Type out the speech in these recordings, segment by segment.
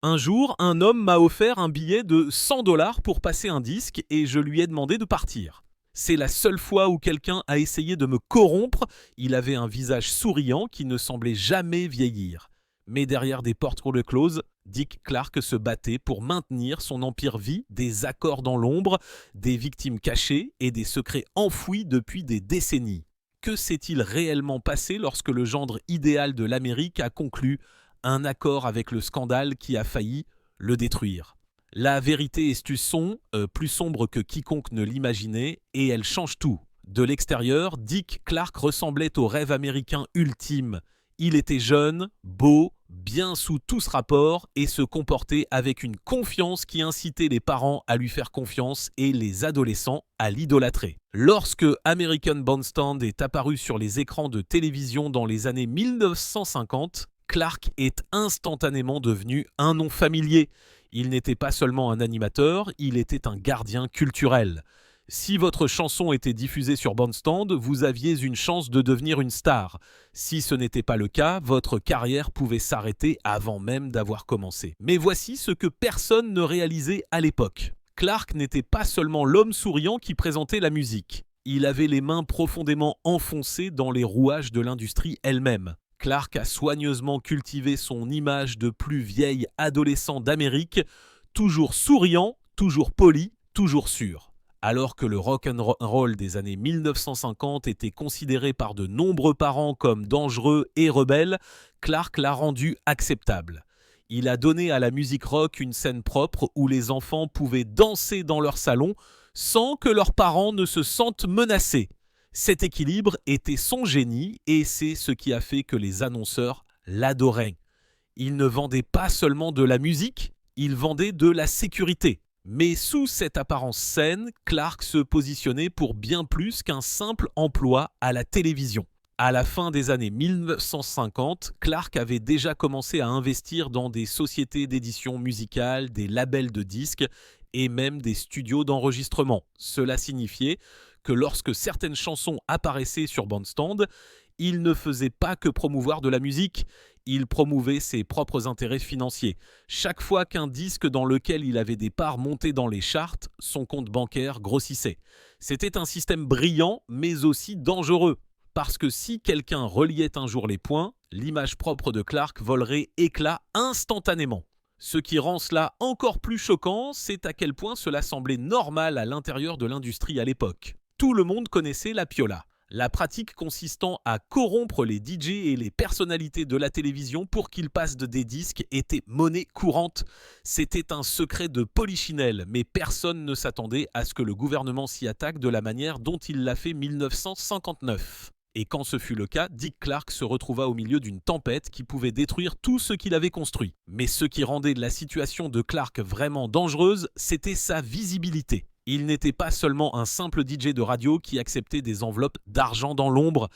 Un jour, un homme m'a offert un billet de 100 $ pour passer un disque et je lui ai demandé de partir. C'est la seule fois où quelqu'un a essayé de me corrompre. Il avait un visage souriant qui ne semblait jamais vieillir. Mais derrière des portes closes, Dick Clark se battait pour maintenir son empire vie, des accords dans l'ombre, des victimes cachées et des secrets enfouis depuis des décennies. Que s'est-il réellement passé lorsque le gendre idéal de l'Amérique a conclu un accord avec le scandale qui a failli le détruire? La vérité est plus sombre que quiconque ne l'imaginait, et elle change tout. De l'extérieur, Dick Clark ressemblait au rêve américain ultime. Il était jeune, beau, bien sous tous rapports et se comportait avec une confiance qui incitait les parents à lui faire confiance et les adolescents à l'idolâtrer. Lorsque American Bandstand est apparu sur les écrans de télévision dans les années 1950, Clark est instantanément devenu un nom familier. Il n'était pas seulement un animateur, il était un gardien culturel. Si votre chanson était diffusée sur Bandstand, vous aviez une chance de devenir une star. Si ce n'était pas le cas, votre carrière pouvait s'arrêter avant même d'avoir commencé. Mais voici ce que personne ne réalisait à l'époque. Clark n'était pas seulement l'homme souriant qui présentait la musique. Il avait les mains profondément enfoncées dans les rouages de l'industrie elle-même. Clark a soigneusement cultivé son image de plus vieil adolescent d'Amérique, toujours souriant, toujours poli, toujours sûr. Alors que le rock'n'roll des années 1950 était considéré par de nombreux parents comme dangereux et rebelle, Clark l'a rendu acceptable. Il a donné à la musique rock une scène propre où les enfants pouvaient danser dans leur salon sans que leurs parents ne se sentent menacés. Cet équilibre était son génie et c'est ce qui a fait que les annonceurs l'adoraient. Il ne vendait pas seulement de la musique, il vendait de la sécurité. Mais sous cette apparence saine, Clark se positionnait pour bien plus qu'un simple emploi à la télévision. À la fin des années 1950, Clark avait déjà commencé à investir dans des sociétés d'édition musicale, des labels de disques et même des studios d'enregistrement. Cela signifiait que lorsque certaines chansons apparaissaient sur Bandstand, il ne faisait pas que promouvoir de la musique, il promouvait ses propres intérêts financiers. Chaque fois qu'un disque dans lequel il avait des parts montait dans les charts, son compte bancaire grossissait. C'était un système brillant, mais aussi dangereux. Parce que si quelqu'un reliait un jour les points, l'image propre de Clark volerait éclat instantanément. Ce qui rend cela encore plus choquant, c'est à quel point cela semblait normal à l'intérieur de l'industrie à l'époque. Tout le monde connaissait la piola. La pratique consistant à corrompre les DJ et les personnalités de la télévision pour qu'ils passent des disques était monnaie courante. C'était un secret de polichinelle, mais personne ne s'attendait à ce que le gouvernement s'y attaque de la manière dont il l'a fait en 1959. Et quand ce fut le cas, Dick Clark se retrouva au milieu d'une tempête qui pouvait détruire tout ce qu'il avait construit. Mais ce qui rendait la situation de Clark vraiment dangereuse, c'était sa visibilité. Il n'était pas seulement un simple DJ de radio qui acceptait des enveloppes d'argent dans l'ombre.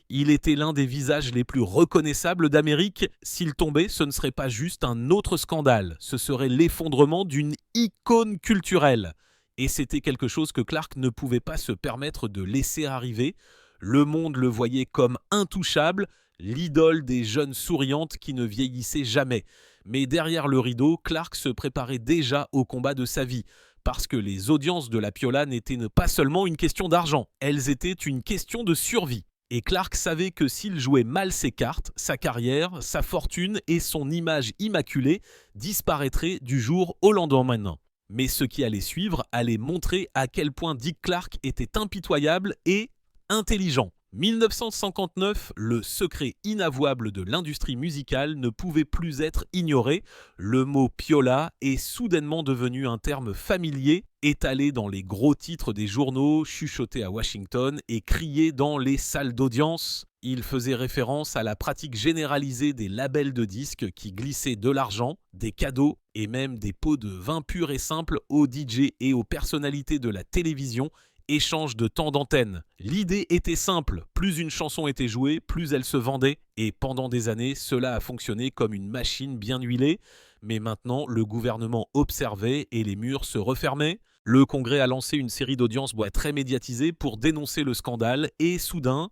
Il était l'un des visages les plus reconnaissables d'Amérique. S'il tombait, ce ne serait pas juste un autre scandale. Ce serait l'effondrement d'une icône culturelle. Et c'était quelque chose que Clark ne pouvait pas se permettre de laisser arriver. Le monde le voyait comme intouchable, l'idole des jeunes souriantes qui ne vieillissaient jamais. Mais derrière le rideau, Clark se préparait déjà au combat de sa vie. Parce que les audiences de la piola n'étaient pas seulement une question d'argent, elles étaient une question de survie. Et Clark savait que s'il jouait mal ses cartes, sa carrière, sa fortune et son image immaculée disparaîtraient du jour au lendemain. Mais ce qui allait suivre allait montrer à quel point Dick Clark était impitoyable et intelligent. 1959, le secret inavouable de l'industrie musicale ne pouvait plus être ignoré. Le mot piola est soudainement devenu un terme familier, étalé dans les gros titres des journaux, chuchoté à Washington et crié dans les salles d'audience. Il faisait référence à la pratique généralisée des labels de disques qui glissaient de l'argent, des cadeaux et même des pots de vin pur et simple aux DJ et aux personnalités de la télévision. Échange de temps d'antenne. L'idée était simple, plus une chanson était jouée, plus elle se vendait, et pendant des années, cela a fonctionné comme une machine bien huilée, mais maintenant, le gouvernement observait et les murs se refermaient. Le Congrès a lancé une série d'audiences très médiatisées pour dénoncer le scandale, et soudain,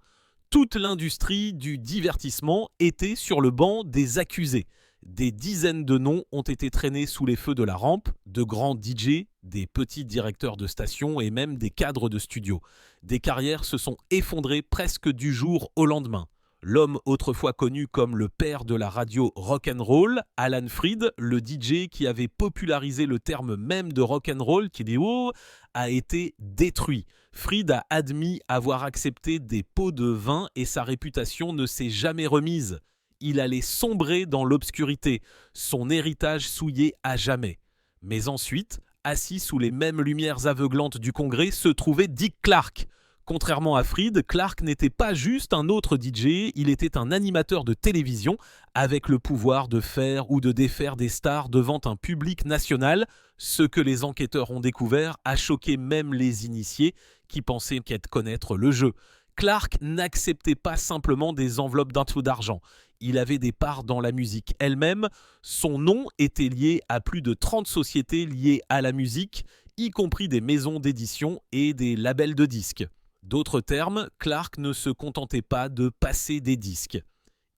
toute l'industrie du divertissement était sur le banc des accusés. Des dizaines de noms ont été traînés sous les feux de la rampe, de grands DJ, des petits directeurs de station et même des cadres de studio. Des carrières se sont effondrées presque du jour au lendemain. L'homme autrefois connu comme le père de la radio rock'n'roll, Alan Freed, le DJ qui avait popularisé le terme même de rock'n'roll, qui dit oh, a été détruit. Freed a admis avoir accepté des pots de vin et sa réputation ne s'est jamais remise. Il allait sombrer dans l'obscurité, son héritage souillé à jamais. Mais ensuite, assis sous les mêmes lumières aveuglantes du Congrès, se trouvait Dick Clark. Contrairement à Freed, Clark n'était pas juste un autre DJ, il était un animateur de télévision avec le pouvoir de faire ou de défaire des stars devant un public national. Ce que les enquêteurs ont découvert a choqué même les initiés qui pensaient connaître le jeu. Clark n'acceptait pas simplement des enveloppes d'argent. Il avait des parts dans la musique elle-même. Son nom était lié à plus de 30 sociétés liées à la musique, y compris des maisons d'édition et des labels de disques. D'autres termes, Clark ne se contentait pas de passer des disques.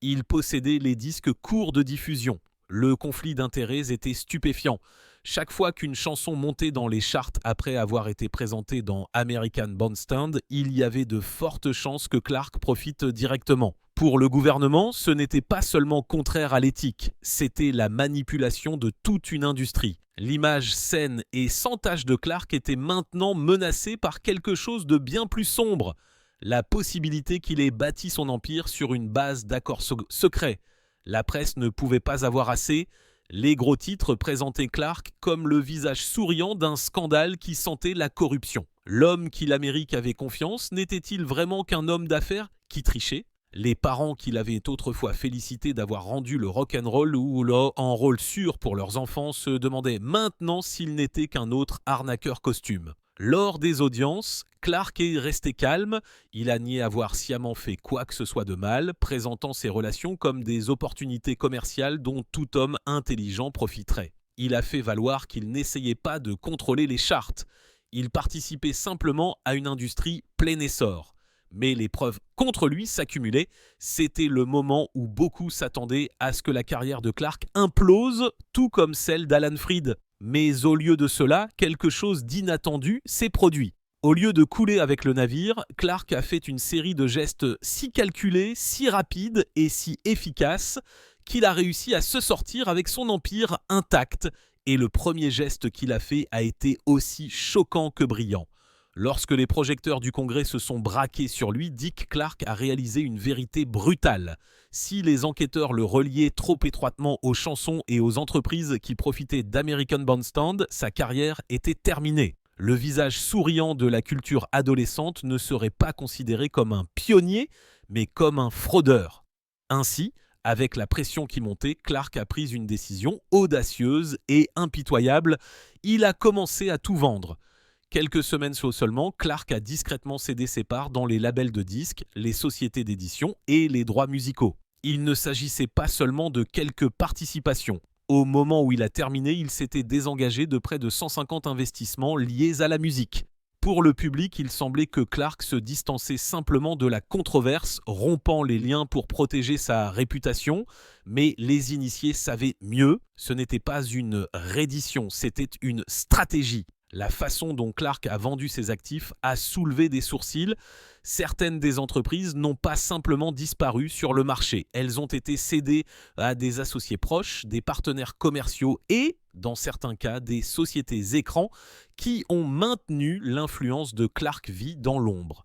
Il possédait les disques courts de diffusion. Le conflit d'intérêts était stupéfiant. Chaque fois qu'une chanson montait dans les charts après avoir été présentée dans American Bandstand, il y avait de fortes chances que Clark profite directement. Pour le gouvernement, ce n'était pas seulement contraire à l'éthique, c'était la manipulation de toute une industrie. L'image saine et sans tache de Clark était maintenant menacée par quelque chose de bien plus sombre. La possibilité qu'il ait bâti son empire sur une base d'accords secrets. La presse ne pouvait pas avoir assez. Les gros titres présentaient Clark comme le visage souriant d'un scandale qui sentait la corruption. L'homme qui l'Amérique avait confiance n'était-il vraiment qu'un homme d'affaires qui trichait ? Les parents qui l'avaient autrefois félicité d'avoir rendu le rock'n'roll ou en rôle sûr pour leurs enfants se demandaient maintenant s'il n'était qu'un autre arnaqueur costume. Lors des audiences, Clark est resté calme, il a nié avoir sciemment fait quoi que ce soit de mal, présentant ses relations comme des opportunités commerciales dont tout homme intelligent profiterait. Il a fait valoir qu'il n'essayait pas de contrôler les charts, il participait simplement à une industrie plein essor. Mais les preuves contre lui s'accumulaient, c'était le moment où beaucoup s'attendaient à ce que la carrière de Clark implose, tout comme celle d'Alan Freed. Mais au lieu de cela, quelque chose d'inattendu s'est produit. Au lieu de couler avec le navire, Clark a fait une série de gestes si calculés, si rapides et si efficaces qu'il a réussi à se sortir avec son empire intact. Et le premier geste qu'il a fait a été aussi choquant que brillant. Lorsque les projecteurs du Congrès se sont braqués sur lui, Dick Clark a réalisé une vérité brutale. Si les enquêteurs le reliaient trop étroitement aux chansons et aux entreprises qui profitaient d'American Bandstand, sa carrière était terminée. Le visage souriant de la culture adolescente ne serait pas considéré comme un pionnier, mais comme un fraudeur. Ainsi, avec la pression qui montait, Clark a pris une décision audacieuse et impitoyable. Il a commencé à tout vendre. Quelques semaines seulement, Clark a discrètement cédé ses parts dans les labels de disques, les sociétés d'édition et les droits musicaux. Il ne s'agissait pas seulement de quelques participations. Au moment où il a terminé, il s'était désengagé de près de 150 investissements liés à la musique. Pour le public, il semblait que Clark se distançait simplement de la controverse, rompant les liens pour protéger sa réputation. Mais les initiés savaient mieux, ce n'était pas une reddition, c'était une stratégie. La façon dont Clark a vendu ses actifs a soulevé des sourcils. Certaines des entreprises n'ont pas simplement disparu sur le marché. Elles ont été cédées à des associés proches, des partenaires commerciaux et, dans certains cas, des sociétés écrans qui ont maintenu l'influence de Clark V dans l'ombre.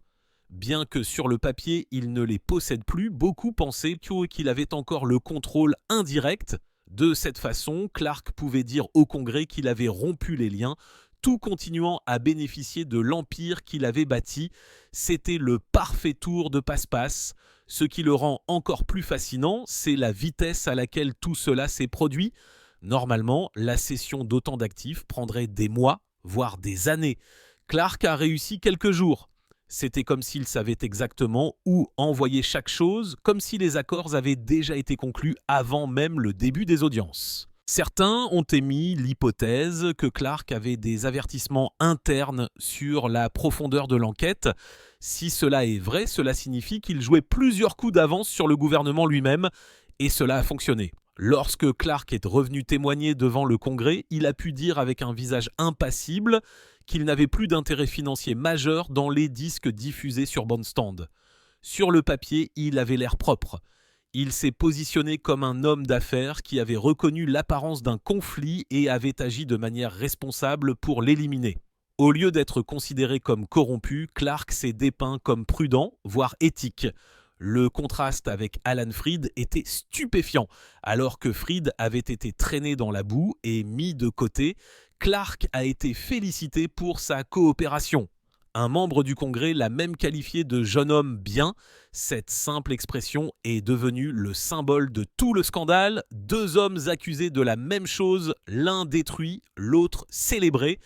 Bien que sur le papier, il ne les possède plus, beaucoup pensaient qu'il avait encore le contrôle indirect. De cette façon, Clark pouvait dire au Congrès qu'il avait rompu les liens, tout continuant à bénéficier de l'empire qu'il avait bâti. C'était le parfait tour de passe-passe. Ce qui le rend encore plus fascinant, c'est la vitesse à laquelle tout cela s'est produit. Normalement, la cession d'autant d'actifs prendrait des mois, voire des années. Clark a réussi quelques jours. C'était comme s'il savait exactement où envoyer chaque chose, comme si les accords avaient déjà été conclus avant même le début des audiences. Certains ont émis l'hypothèse que Clark avait des avertissements internes sur la profondeur de l'enquête. Si cela est vrai, cela signifie qu'il jouait plusieurs coups d'avance sur le gouvernement lui-même, et cela a fonctionné. Lorsque Clark est revenu témoigner devant le Congrès, il a pu dire avec un visage impassible qu'il n'avait plus d'intérêt financier majeur dans les disques diffusés sur Bandstand. Sur le papier, il avait l'air propre. Il s'est positionné comme un homme d'affaires qui avait reconnu l'apparence d'un conflit et avait agi de manière responsable pour l'éliminer. Au lieu d'être considéré comme corrompu, Clark s'est dépeint comme prudent, voire éthique. Le contraste avec Alan Freed était stupéfiant. Alors que Freed avait été traîné dans la boue et mis de côté, Clark a été félicité pour sa coopération. Un membre du Congrès l'a même qualifié de jeune homme bien. Cette simple expression est devenue le symbole de tout le scandale. Deux hommes accusés de la même chose, l'un détruit, l'autre célébré.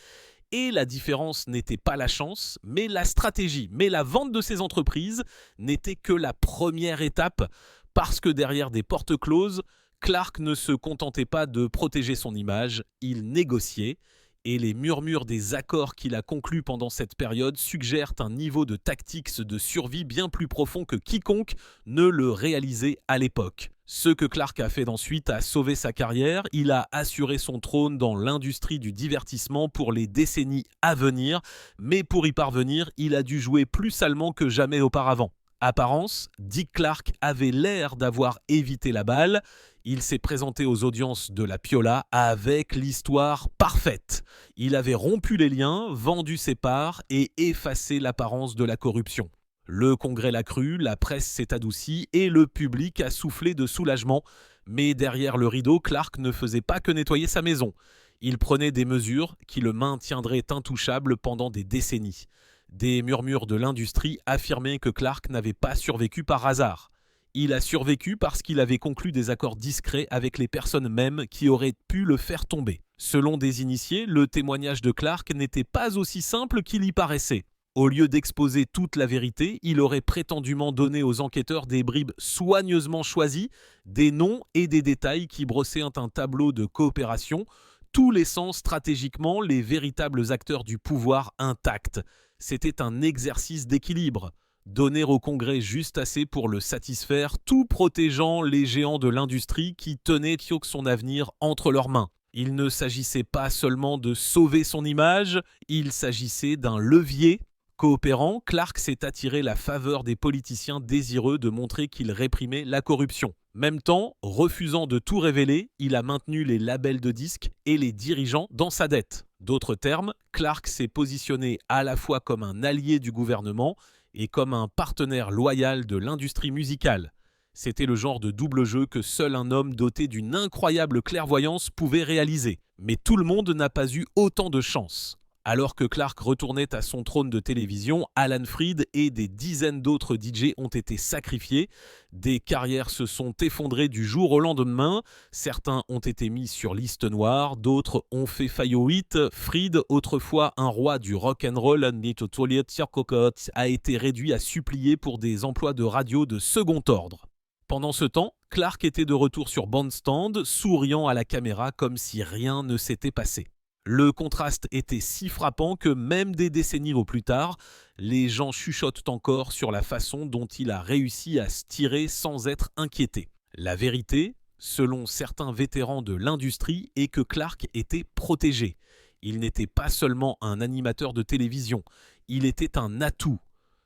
Et la différence n'était pas la chance, mais la stratégie. Mais la vente de ces entreprises n'était que la première étape, parce que derrière des portes closes, Clark ne se contentait pas de protéger son image, il négociait. Et les murmures des accords qu'il a conclus pendant cette période suggèrent un niveau de tactics de survie bien plus profond que quiconque ne le réalisait à l'époque. Ce que Clark a fait ensuite a sauvé sa carrière, il a assuré son trône dans l'industrie du divertissement pour les décennies à venir, mais pour y parvenir, il a dû jouer plus salement que jamais auparavant. Apparence, Dick Clark avait l'air d'avoir évité la balle. Il s'est présenté aux audiences de la Piola avec l'histoire parfaite. Il avait rompu les liens, vendu ses parts et effacé l'apparence de la corruption. Le Congrès l'a cru, la presse s'est adoucie et le public a soufflé de soulagement. Mais derrière le rideau, Clark ne faisait pas que nettoyer sa maison. Il prenait des mesures qui le maintiendraient intouchable pendant des décennies. Des murmures de l'industrie affirmaient que Clark n'avait pas survécu par hasard. Il a survécu parce qu'il avait conclu des accords discrets avec les personnes mêmes qui auraient pu le faire tomber. Selon des initiés, le témoignage de Clark n'était pas aussi simple qu'il y paraissait. Au lieu d'exposer toute la vérité, il aurait prétendument donné aux enquêteurs des bribes soigneusement choisies, des noms et des détails qui brossaient un tableau de coopération, tout laissant stratégiquement les véritables acteurs du pouvoir intacts. C'était un exercice d'équilibre. Donner au Congrès juste assez pour le satisfaire, tout protégeant les géants de l'industrie qui tenaient son avenir entre leurs mains. Il ne s'agissait pas seulement de sauver son image, il s'agissait d'un levier. Coopérant, Clark s'est attiré la faveur des politiciens désireux de montrer qu'il réprimait la corruption. Même temps, refusant de tout révéler, il a maintenu les labels de disques et les dirigeants dans sa dette. D'autres termes, Clark s'est positionné à la fois comme un allié du gouvernement et comme un partenaire loyal de l'industrie musicale. C'était le genre de double jeu que seul un homme doté d'une incroyable clairvoyance pouvait réaliser. Mais tout le monde n'a pas eu autant de chance. Alors que Clark retournait à son trône de télévision, Alan Freed et des dizaines d'autres DJ ont été sacrifiés. Des carrières se sont effondrées du jour au lendemain. Certains ont été mis sur liste noire, d'autres ont fait faillite. Freed, autrefois un roi du rock'n'roll, a été réduit à supplier pour des emplois de radio de second ordre. Pendant ce temps, Clark était de retour sur Bandstand, souriant à la caméra comme si rien ne s'était passé. Le contraste était si frappant que même des décennies au plus tard, les gens chuchotent encore sur la façon dont il a réussi à se tirer sans être inquiété. La vérité, selon certains vétérans de l'industrie, est que Clark était protégé. Il n'était pas seulement un animateur de télévision, il était un atout.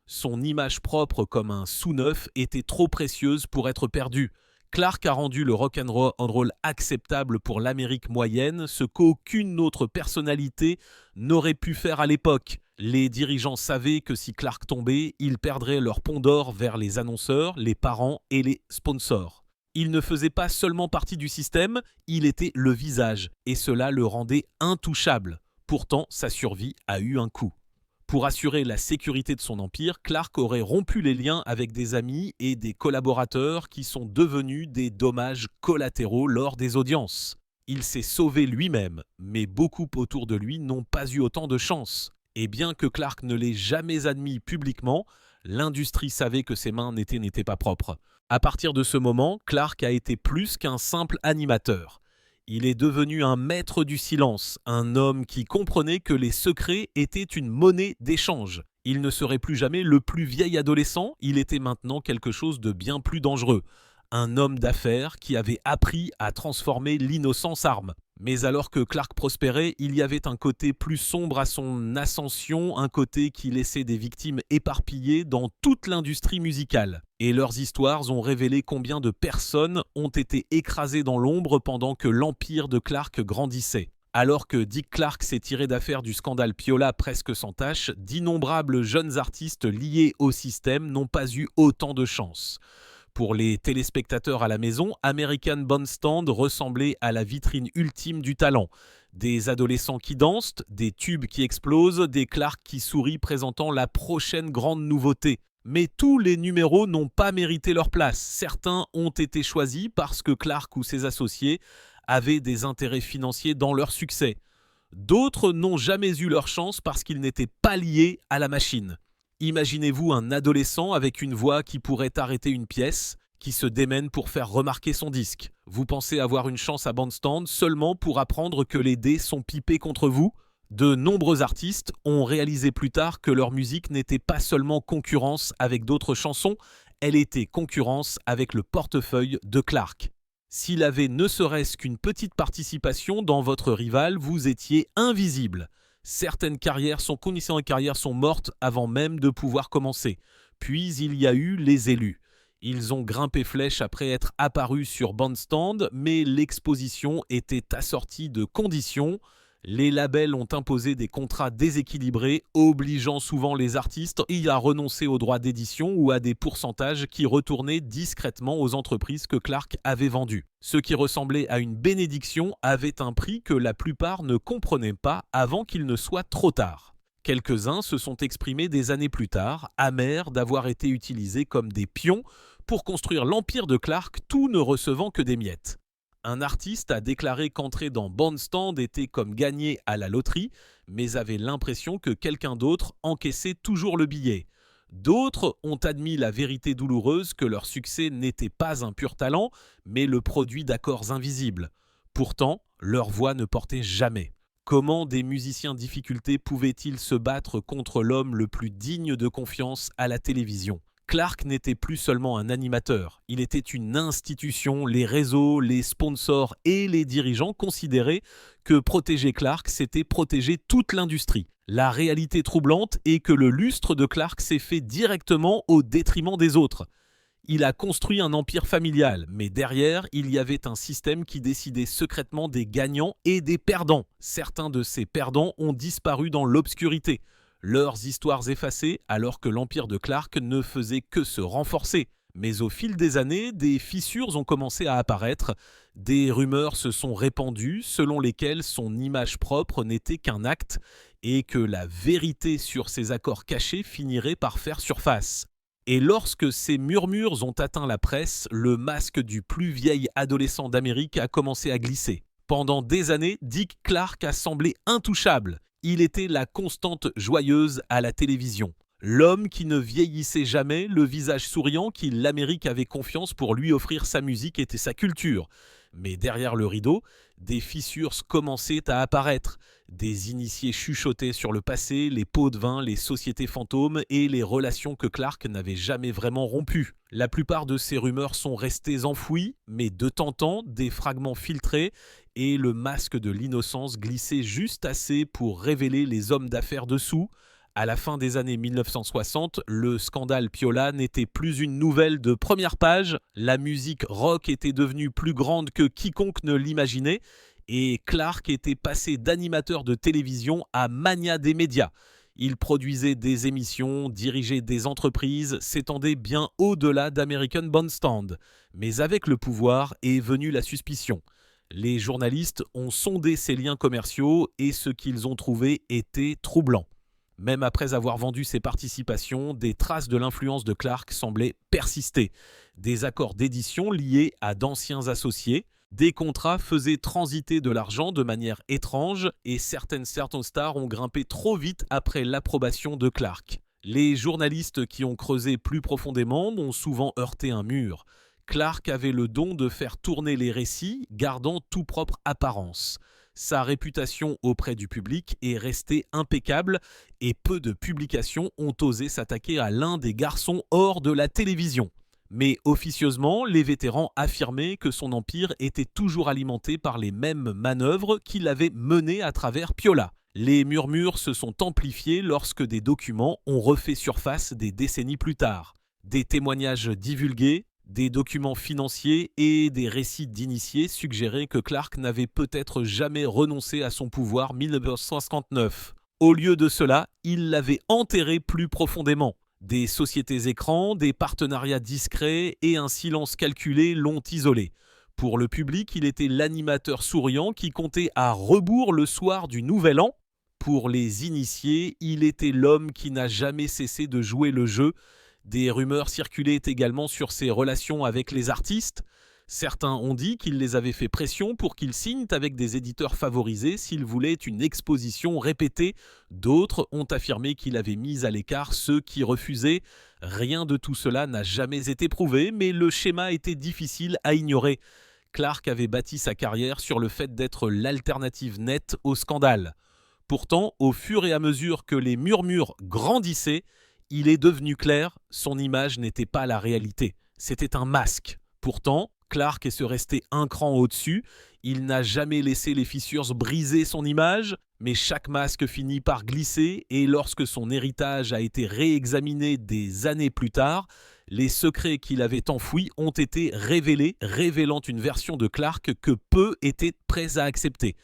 Son image propre comme un sous-neuf était trop précieuse pour être perdue. Clark a rendu le rock'n'roll acceptable pour l'Amérique moyenne, ce qu'aucune autre personnalité n'aurait pu faire à l'époque. Les dirigeants savaient que si Clark tombait, ils perdraient leur pont d'or vers les annonceurs, les parents et les sponsors. Il ne faisait pas seulement partie du système, il était le visage, et cela le rendait intouchable. Pourtant, sa survie a eu un coût. Pour assurer la sécurité de son empire, Clark aurait rompu les liens avec des amis et des collaborateurs qui sont devenus des dommages collatéraux lors des audiences. Il s'est sauvé lui-même, mais beaucoup autour de lui n'ont pas eu autant de chance. Et bien que Clark ne l'ait jamais admis publiquement, l'industrie savait que ses mains n'étaient pas propres. À partir de ce moment, Clark a été plus qu'un simple animateur. Il est devenu un maître du silence, un homme qui comprenait que les secrets étaient une monnaie d'échange. Il ne serait plus jamais le plus vieil adolescent, il était maintenant quelque chose de bien plus dangereux. un homme d'affaires qui avait appris à transformer l'innocence arme. Mais alors que Clark prospérait, il y avait un côté plus sombre à son ascension, un côté qui laissait des victimes éparpillées dans toute l'industrie musicale. Et leurs histoires ont révélé combien de personnes ont été écrasées dans l'ombre pendant que l'empire de Clark grandissait. Alors que Dick Clark s'est tiré d'affaire du scandale Piola presque sans tache, d'innombrables jeunes artistes liés au système n'ont pas eu autant de chance. Pour les téléspectateurs à la maison, American Bandstand ressemblait à la vitrine ultime du talent. Des adolescents qui dansent, des tubes qui explosent, des Clark qui sourient présentant la prochaine grande nouveauté. Mais tous les numéros n'ont pas mérité leur place. Certains ont été choisis parce que Clark ou ses associés avaient des intérêts financiers dans leur succès. D'autres n'ont jamais eu leur chance parce qu'ils n'étaient pas liés à la machine. Imaginez-vous un adolescent avec une voix qui pourrait arrêter une pièce, qui se démène pour faire remarquer son disque. Vous pensez avoir une chance à Bandstand seulement pour apprendre que les dés sont pipés contre vous ? De nombreux artistes ont réalisé plus tard que leur musique n'était pas seulement concurrence avec d'autres chansons, elle était concurrence avec le portefeuille de Clark. S'il avait ne serait-ce qu'une petite participation dans votre rival, vous étiez invisible. Certaines conditions de carrière sont mortes avant même de pouvoir commencer. Puis il y a eu les élus. Ils ont grimpé flèche après être apparus sur Bandstand, mais l'exposition était assortie de conditions. Les labels ont imposé des contrats déséquilibrés, obligeant souvent les artistes à renoncer aux droits d'édition ou à des pourcentages qui retournaient discrètement aux entreprises que Clark avait vendues. Ce qui ressemblait à une bénédiction avait un prix que la plupart ne comprenaient pas avant qu'il ne soit trop tard. Quelques-uns se sont exprimés des années plus tard, amers d'avoir été utilisés comme des pions pour construire l'empire de Clark, tout ne recevant que des miettes. Un artiste a déclaré qu'entrer dans Bandstand était comme gagner à la loterie, mais avait l'impression que quelqu'un d'autre encaissait toujours le billet. D'autres ont admis la vérité douloureuse que leur succès n'était pas un pur talent, mais le produit d'accords invisibles. Pourtant, leur voix ne portait jamais. Comment des musiciens difficultés pouvaient-ils se battre contre l'homme le plus digne de confiance à la télévision ? Clark n'était plus seulement un animateur, il était une institution, les réseaux, les sponsors et les dirigeants considéraient que protéger Clark, c'était protéger toute l'industrie. La réalité troublante est que le lustre de Clark s'est fait directement au détriment des autres. Il a construit un empire familial, mais derrière, il y avait un système qui décidait secrètement des gagnants et des perdants. Certains de ces perdants ont disparu dans l'obscurité. Leurs histoires effacées alors que l'empire de Clark ne faisait que se renforcer. Mais au fil des années, des fissures ont commencé à apparaître, des rumeurs se sont répandues selon lesquelles son image propre n'était qu'un acte et que la vérité sur ses accords cachés finirait par faire surface. Et lorsque ces murmures ont atteint la presse, le masque du plus vieil adolescent d'Amérique a commencé à glisser. Pendant des années, Dick Clark a semblé intouchable. Il était la constante joyeuse à la télévision. L'homme qui ne vieillissait jamais, le visage souriant qui l'Amérique avait confiance pour lui offrir sa musique et sa culture. Mais derrière le rideau, des fissures commençaient à apparaître. Des initiés chuchotaient sur le passé, les pots de vin, les sociétés fantômes et les relations que Clark n'avait jamais vraiment rompues. La plupart de ces rumeurs sont restées enfouies, mais de temps en temps, des fragments filtrés et le masque de l'innocence glissait juste assez pour révéler les hommes d'affaires dessous. À la fin des années 1960, le scandale Piola n'était plus une nouvelle de première page, la musique rock était devenue plus grande que quiconque ne l'imaginait, et Clark était passé d'animateur de télévision à magnat des médias. Il produisait des émissions, dirigeait des entreprises, s'étendait bien au-delà d'American Bandstand. Mais avec le pouvoir est venue la suspicion. Les journalistes ont sondé ses liens commerciaux et ce qu'ils ont trouvé était troublant. Même après avoir vendu ses participations, des traces de l'influence de Clark semblaient persister. Des accords d'édition liés à d'anciens associés, des contrats faisaient transiter de l'argent de manière étrange et certaines stars ont grimpé trop vite après l'approbation de Clark. Les journalistes qui ont creusé plus profondément ont souvent heurté un mur. Clark avait le don de faire tourner les récits, gardant tout propre apparence. Sa réputation auprès du public est restée impeccable et peu de publications ont osé s'attaquer à l'un des garçons hors de la télévision. Mais officieusement, les vétérans affirmaient que son empire était toujours alimenté par les mêmes manœuvres qui l'avaient mené à travers Piola. Les murmures se sont amplifiés lorsque des documents ont refait surface des décennies plus tard. Des témoignages divulgués, des documents financiers et des récits d'initiés suggéraient que Clark n'avait peut-être jamais renoncé à son pouvoir 1959. Au lieu de cela, il l'avait enterré plus profondément. Des sociétés écrans, des partenariats discrets et un silence calculé l'ont isolé. Pour le public, il était l'animateur souriant qui comptait à rebours le soir du Nouvel An. Pour les initiés, il était l'homme qui n'a jamais cessé de jouer le jeu. Des rumeurs circulaient également sur ses relations avec les artistes. Certains ont dit qu'il les avait fait pression pour qu'ils signent avec des éditeurs favorisés s'ils voulaient une exposition répétée. D'autres ont affirmé qu'il avait mis à l'écart ceux qui refusaient. Rien de tout cela n'a jamais été prouvé, mais le schéma était difficile à ignorer. Clark avait bâti sa carrière sur le fait d'être l'alternative nette au scandale. Pourtant, au fur et à mesure que les murmures grandissaient, il est devenu clair, son image n'était pas la réalité. C'était un masque. Pourtant, Clark est resté un cran au-dessus. Il n'a jamais laissé les fissures briser son image, mais chaque masque finit par glisser et lorsque son héritage a été réexaminé des années plus tard, les secrets qu'il avait enfouis ont été révélés, révélant une version de Clark que peu étaient prêts à accepter.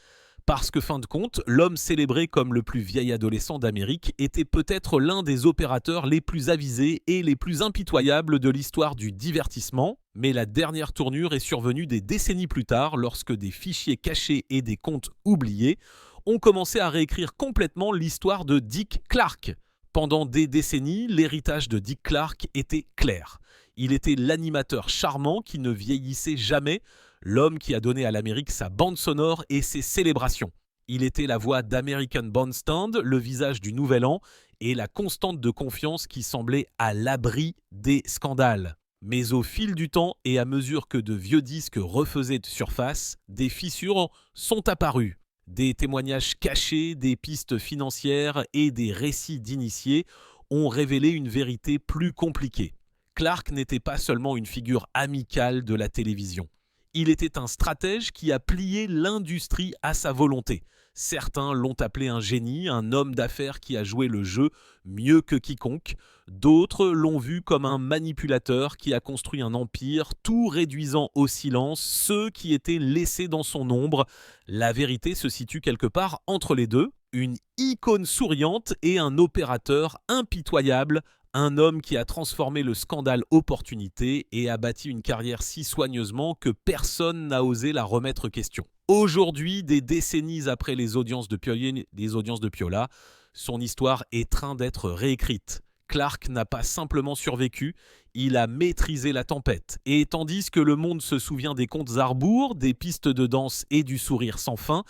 Parce que, fin de compte, l'homme célébré comme le plus vieil adolescent d'Amérique était peut-être l'un des opérateurs les plus avisés et les plus impitoyables de l'histoire du divertissement, mais la dernière tournure est survenue des décennies plus tard lorsque des fichiers cachés et des comptes oubliés ont commencé à réécrire complètement l'histoire de Dick Clark. Pendant des décennies, l'héritage de Dick Clark était clair. Il était l'animateur charmant qui ne vieillissait jamais, l'homme qui a donné à l'Amérique sa bande sonore et ses célébrations. Il était la voix d'American Bandstand, le visage du Nouvel An et la constante de confiance qui semblait à l'abri des scandales. Mais au fil du temps et à mesure que de vieux disques refaisaient surface, des fissures sont apparues. Des témoignages cachés, des pistes financières et des récits d'initiés ont révélé une vérité plus compliquée. Clark n'était pas seulement une figure amicale de la télévision. Il était un stratège qui a plié l'industrie à sa volonté. Certains l'ont appelé un génie, un homme d'affaires qui a joué le jeu mieux que quiconque. D'autres l'ont vu comme un manipulateur qui a construit un empire, tout réduisant au silence ceux qui étaient laissés dans son ombre. La vérité se situe quelque part entre les deux, une icône souriante et un opérateur impitoyable. Un homme qui a transformé le scandale opportunité et a bâti une carrière si soigneusement que personne n'a osé la remettre question. Aujourd'hui, des décennies après les audiences de Piola, son histoire est train d'être réécrite. Clark n'a pas simplement survécu, il a maîtrisé la tempête. Et tandis que le monde se souvient des contes à rebours, des pistes de danse et du sourire sans fin,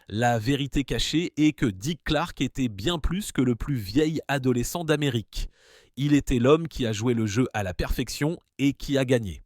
la vérité cachée est que Dick Clark était bien plus que le plus vieil adolescent d'Amérique. Il était l'homme qui a joué le jeu à la perfection et qui a gagné.